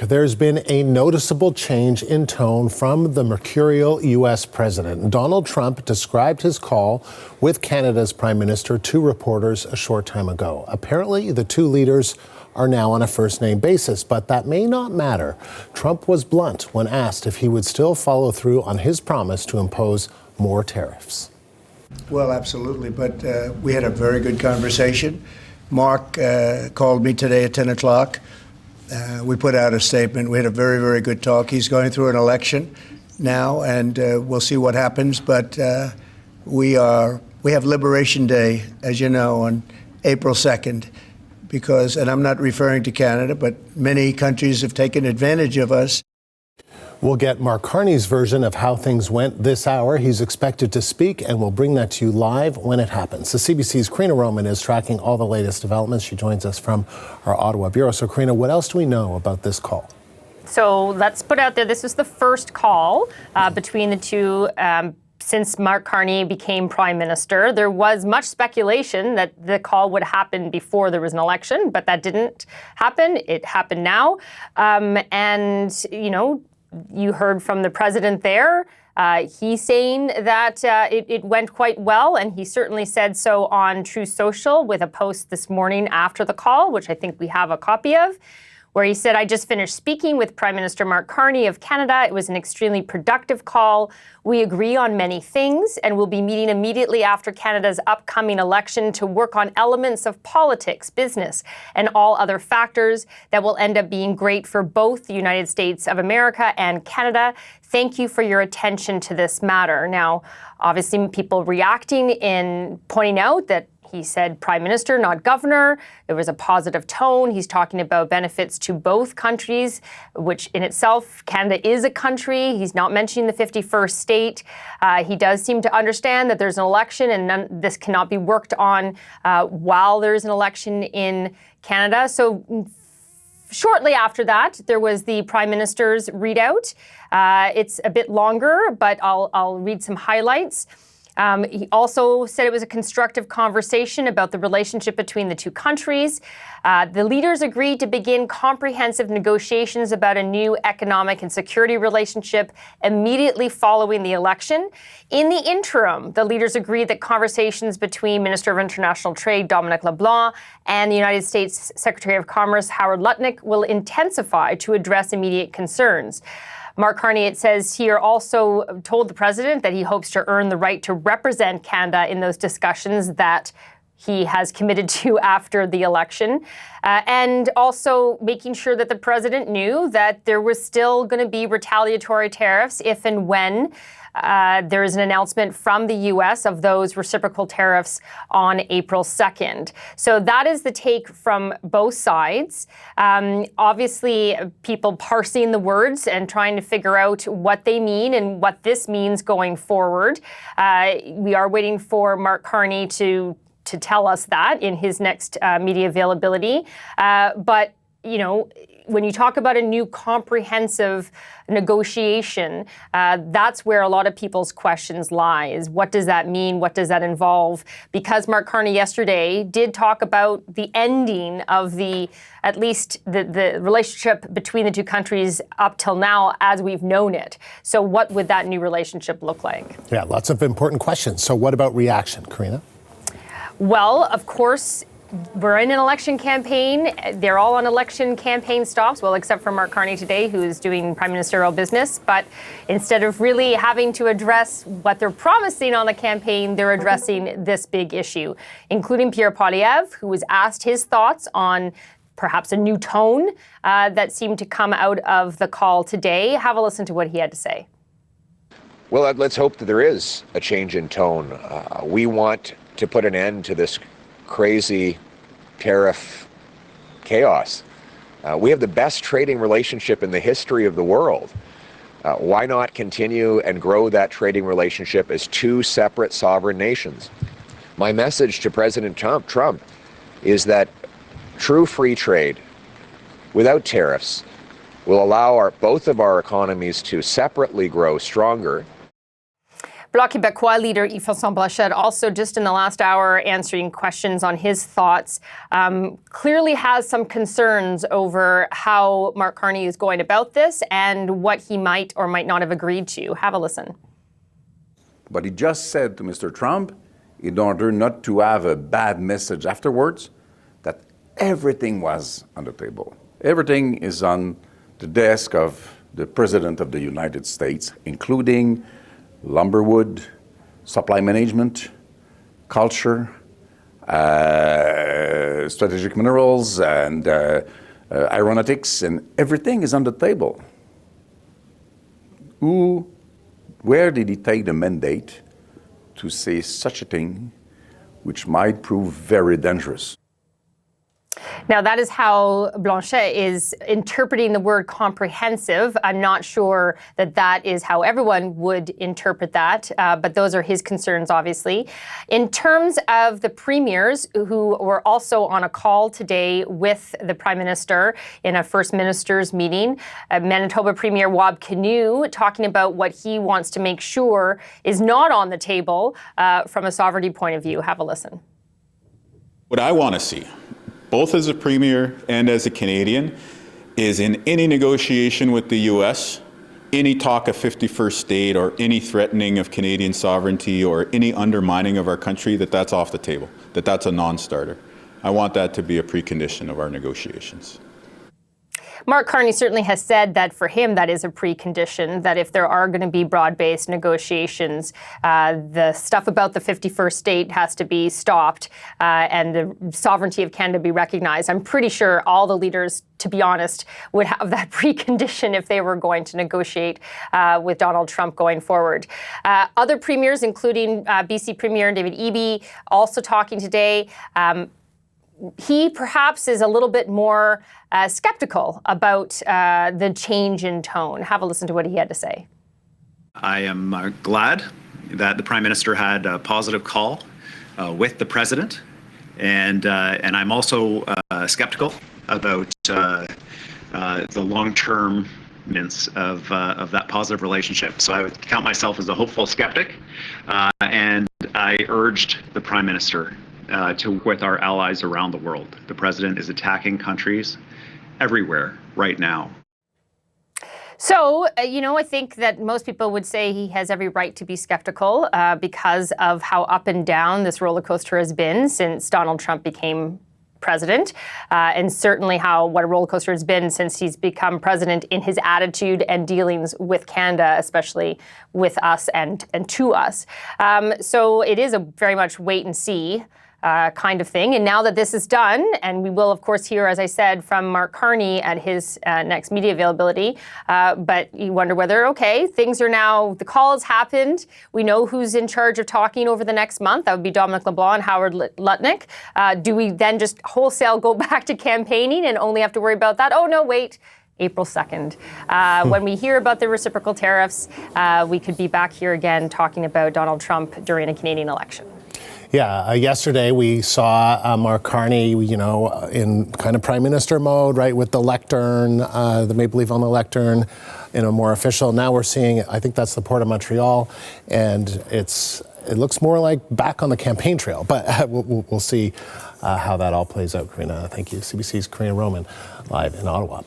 There's been a noticeable change in tone from the mercurial U.S. president. Donald Trump described his call with Canada's Prime Minister to reporters a short time ago. Apparently, the two leaders are now on a first-name basis, but that may not matter. Trump was blunt when asked if he would still follow through on his promise to impose more tariffs. Well, absolutely, but we had a very good conversation. Mark called me today at 10 o'clock. We put out a statement. We had a very, very good talk. He's going through an election now, and we'll see what happens. But we have Liberation Day, as you know, on April 2nd, and I'm not referring to Canada, but many countries have taken advantage of us. We'll get Mark Carney's version of how things went this hour. He's expected to speak, and we'll bring that to you live when it happens. The CBC's Karina Roman is tracking all the latest developments. She joins us from our Ottawa bureau. So, Karina, what else do we know about this call? So let's put out there, this is the first call between the two since Mark Carney became Prime Minister. There was much speculation that the call would happen before there was an election, but that didn't happen. It happened now. And, you know, you heard from the president there. He's saying that it went quite well, and he certainly said so on Truth Social with a post this morning after the call, which I think we have a copy of, where he said, "I just finished speaking with Prime Minister Mark Carney of Canada. It was an extremely productive call. We agree on many things, and we'll be meeting immediately after Canada's upcoming election to work on elements of politics, business, and all other factors that will end up being great for both the United States of America and Canada. Thank you for your attention to this matter." Now, obviously, people reacting in pointing out that he said Prime Minister, not Governor. There was a positive tone. He's talking about benefits to both countries, which in itself, Canada is a country. He's not mentioning the 51st state. He does seem to understand that there's an election and this cannot be worked on while there's an election in Canada. So shortly after that, there was the Prime Minister's readout. It's a bit longer, but I'll read some highlights. He also said it was a constructive conversation about the relationship between the two countries. The leaders agreed to begin comprehensive negotiations about a new economic and security relationship immediately following the election. In the interim, the leaders agreed that conversations between Minister of International Trade Dominic LeBlanc and the United States Secretary of Commerce Howard Lutnick will intensify to address immediate concerns. Mark Carney, it says here, also told the president that he hopes to earn the right to represent Canada in those discussions that he has committed to after the election, and also making sure that the president knew that there was still going to be retaliatory tariffs if and when there is an announcement from the U.S. of those reciprocal tariffs on April 2nd. So that is the take from both sides. Obviously, people parsing the words and trying to figure out what they mean and what this means going forward. We are waiting for Mark Carney to tell us that in his next media availability. But, you know, when you talk about a new comprehensive negotiation, that's where a lot of people's questions lie, is what does that mean? What does that involve? Because Mark Carney yesterday did talk about the ending of at least the relationship between the two countries up till now as we've known it. So what would that new relationship look like? Yeah, lots of important questions. So what about reaction, Karina? Well, of course, we're in an election campaign. They're all on election campaign stops, well, except for Mark Carney today, who is doing prime ministerial business. But instead of really having to address what they're promising on the campaign, they're addressing this big issue, including Pierre, who was asked his thoughts on perhaps a new tone that seemed to come out of the call today. Have a listen to what he had to say. Well, let's hope that there is a change in tone. We want to put an end to this crazy tariff chaos. We have the best trading relationship in the history of the world. Why not continue and grow that trading relationship as two separate sovereign nations? My message to President Trump is that true free trade without tariffs will allow both of our economies to separately grow stronger. Bloc Québécois leader Yves-François Blanchet also just in the last hour answering questions on his thoughts, clearly has some concerns over how Mark Carney is going about this and what he might or might not have agreed to. Have a listen. But he just said to Mr. Trump, in order not to have a bad message afterwards, that everything was on the table. Everything is on the desk of the President of the United States, including lumberwood, supply management, culture, strategic minerals, and aeronautics, and everything is on the table. Where did he take the mandate to say such a thing, which might prove very dangerous? Now, that is how Blanchet is interpreting the word comprehensive. I'm not sure that that is how everyone would interpret that, but those are his concerns, obviously. In terms of the premiers who were also on a call today with the Prime Minister in a First Minister's meeting, Manitoba Premier Wab Kinew talking about what he wants to make sure is not on the table from a sovereignty point of view. Have a listen. What I want to see, both as a Premier and as a Canadian, is in any negotiation with the U.S., any talk of 51st state or any threatening of Canadian sovereignty or any undermining of our country, that's off the table, that's a non-starter. I want that to be a precondition of our negotiations. Mark Carney certainly has said that for him that is a precondition, that if there are going to be broad-based negotiations, the stuff about the 51st state has to be stopped and the sovereignty of Canada be recognized. I'm pretty sure all the leaders, to be honest, would have that precondition if they were going to negotiate with Donald Trump going forward. Other premiers, including BC Premier David Eby, also talking today. He perhaps is a little bit more skeptical about the change in tone. Have a listen to what he had to say. I am glad that the Prime Minister had a positive call with the President, and I'm also skeptical about the long-term of that positive relationship. So I would count myself as a hopeful skeptic, and I urged the Prime Minister to work with our allies around the world. The President is attacking countries everywhere right now. So, I think that most people would say he has every right to be skeptical because of how up and down this roller coaster has been since Donald Trump became president, and certainly what a roller coaster has been since he's become president in his attitude and dealings with Canada, especially with us and to us. So it is a very much wait and see kind of thing. And now that this is done, and we will, of course, hear, as I said, from Mark Carney at his next media availability, but you wonder whether, okay, things are now, the call has happened. We know who's in charge of talking over the next month. That would be Dominic LeBlanc and Howard Lutnick. Do we then just wholesale go back to campaigning and only have to worry about that? Oh, no, wait. April 2nd. When we hear about the reciprocal tariffs, we could be back here again talking about Donald Trump during a Canadian election. Yeah, yesterday we saw Mark Carney, in kind of Prime Minister mode, right, with the lectern, the Maple Leaf on the lectern, in a more official. Now we're seeing, I think that's the Port of Montreal, and it looks more like back on the campaign trail. But we'll see how that all plays out, Karina. Thank you. CBC's Karina Roman, live in Ottawa.